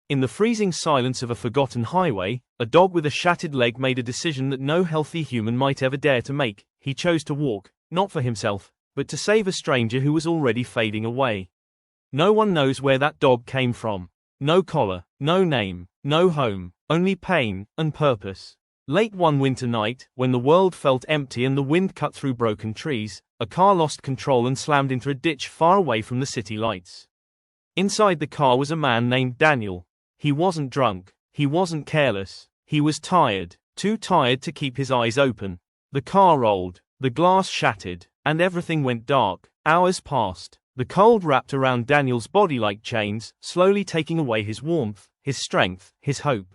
In the freezing silence of a forgotten highway, a dog with a shattered leg made a decision that no healthy human might ever dare to make. He chose to walk, not for himself, but to save a stranger who was already fading away. No one knows where that dog came from. No collar, no name, no home, only pain and purpose. Late one winter night, when the world felt empty and the wind cut through broken trees, a car lost control and slammed into a ditch far away from the city lights. Inside the car was a man named Daniel. He wasn't drunk, he wasn't careless, he was tired, too tired to keep his eyes open. The car rolled, the glass shattered, and everything went dark. Hours passed. The cold wrapped around Daniel's body like chains, slowly taking away his warmth, his strength, his hope.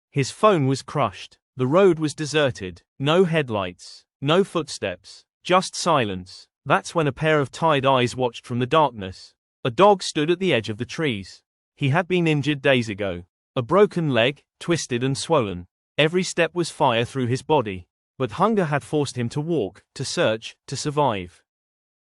His phone was crushed. The road was deserted. No headlights, no footsteps, just silence. That's when a pair of tired eyes watched from the darkness. A dog stood at the edge of the trees. He had been injured days ago. A broken leg, twisted and swollen. Every step was fire through his body. But hunger had forced him to walk, to search, to survive.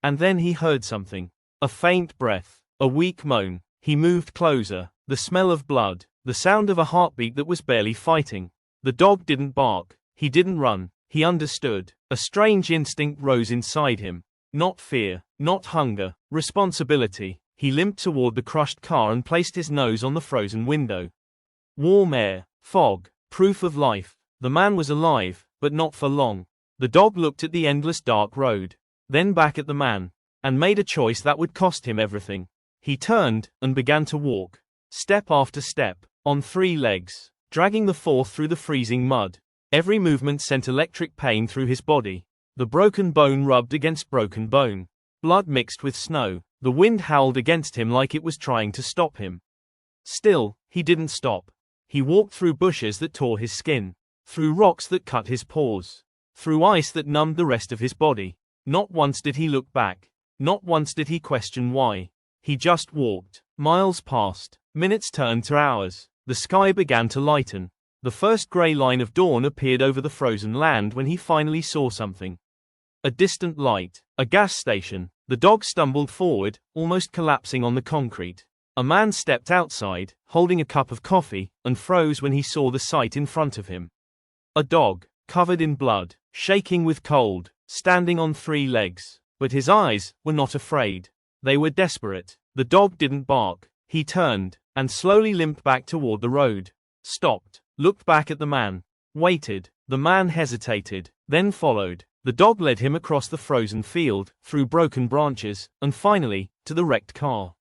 And then he heard something. A faint breath, a weak moan. He moved closer. The smell of blood, the sound of a heartbeat that was barely fighting. The dog didn't bark. He didn't run. He understood. A strange instinct rose inside him. Not fear, not hunger, responsibility. He limped toward the crushed car and placed his nose on the frozen window. Warm air, fog, proof of life. The man was alive, but not for long. The dog looked at the endless dark road, then back at the man, and made a choice that would cost him everything. He turned and began to walk, step after step, on 3 legs, dragging the 4th through the freezing mud. Every movement sent electric pain through his body. The broken bone rubbed against broken bone. Blood mixed with snow. The wind howled against him like it was trying to stop him. Still, he didn't stop. He walked through bushes that tore his skin, through rocks that cut his paws, through ice that numbed the rest of his body. Not once did he look back. Not once did he question why. He just walked. Miles passed. Minutes turned to hours. The sky began to lighten. The first gray line of dawn appeared over the frozen land when he finally saw something. A distant light. A gas station. The dog stumbled forward, almost collapsing on the concrete. A man stepped outside, holding a cup of coffee, and froze when he saw the sight in front of him. A dog, covered in blood, shaking with cold, standing on 3 legs. But his eyes were not afraid. They were desperate. The dog didn't bark. He turned, and slowly limped back toward the road. Stopped, looked back at the man, waited. The man hesitated, then followed. The dog led him across the frozen field, through broken branches, and finally, to the wrecked car.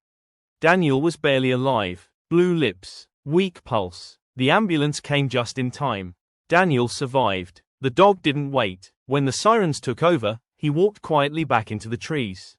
Daniel was barely alive. Blue lips, weak pulse. The ambulance came just in time. Daniel survived. The dog didn't wait. When the sirens took over, he walked quietly back into the trees.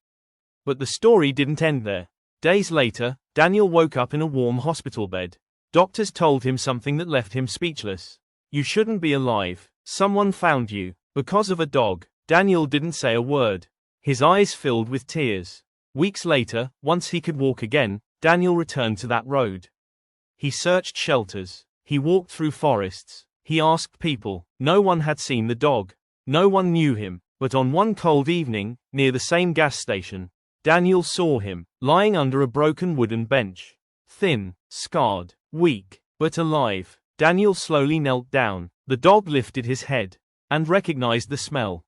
But the story didn't end there. Days later, Daniel woke up in a warm hospital bed. Doctors told him something that left him speechless. You shouldn't be alive. Someone found you. Because of a dog. Daniel didn't say a word. His eyes filled with tears. Weeks later, once he could walk again, Daniel returned to that road. He searched shelters. He walked through forests. He asked people. No one had seen the dog. No one knew him. But on one cold evening, near the same gas station, Daniel saw him, lying under a broken wooden bench. Thin, scarred, weak, but alive. Daniel slowly knelt down. The dog lifted his head and recognized the smell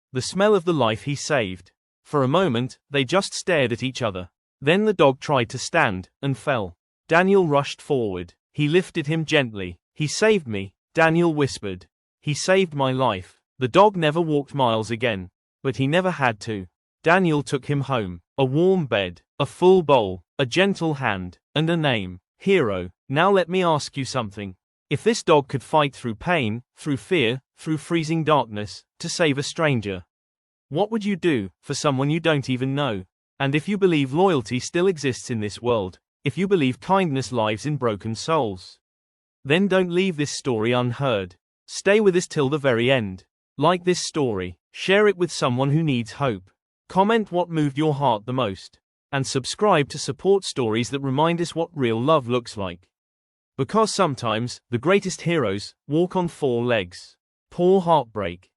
of the life he saved. For a moment, they just stared at each other. Then the dog tried to stand, and fell. Daniel rushed forward. He lifted him gently. He saved me, Daniel whispered. He saved my life. The dog never walked miles again. But he never had to. Daniel took him home. A warm bed, a full bowl, a gentle hand, and a name. Hero. Now let me ask you something. If this dog could fight through pain, through fear, through freezing darkness, to save a stranger, what would you do for someone you don't even know? And if you believe loyalty still exists in this world, if you believe kindness lives in broken souls, then don't leave this story unheard. Stay with us till the very end. Like this story, share it with someone who needs hope. Comment what moved your heart the most. And subscribe to support stories that remind us what real love looks like. Because sometimes, the greatest heroes walk on 4 legs. Poor heartbreak.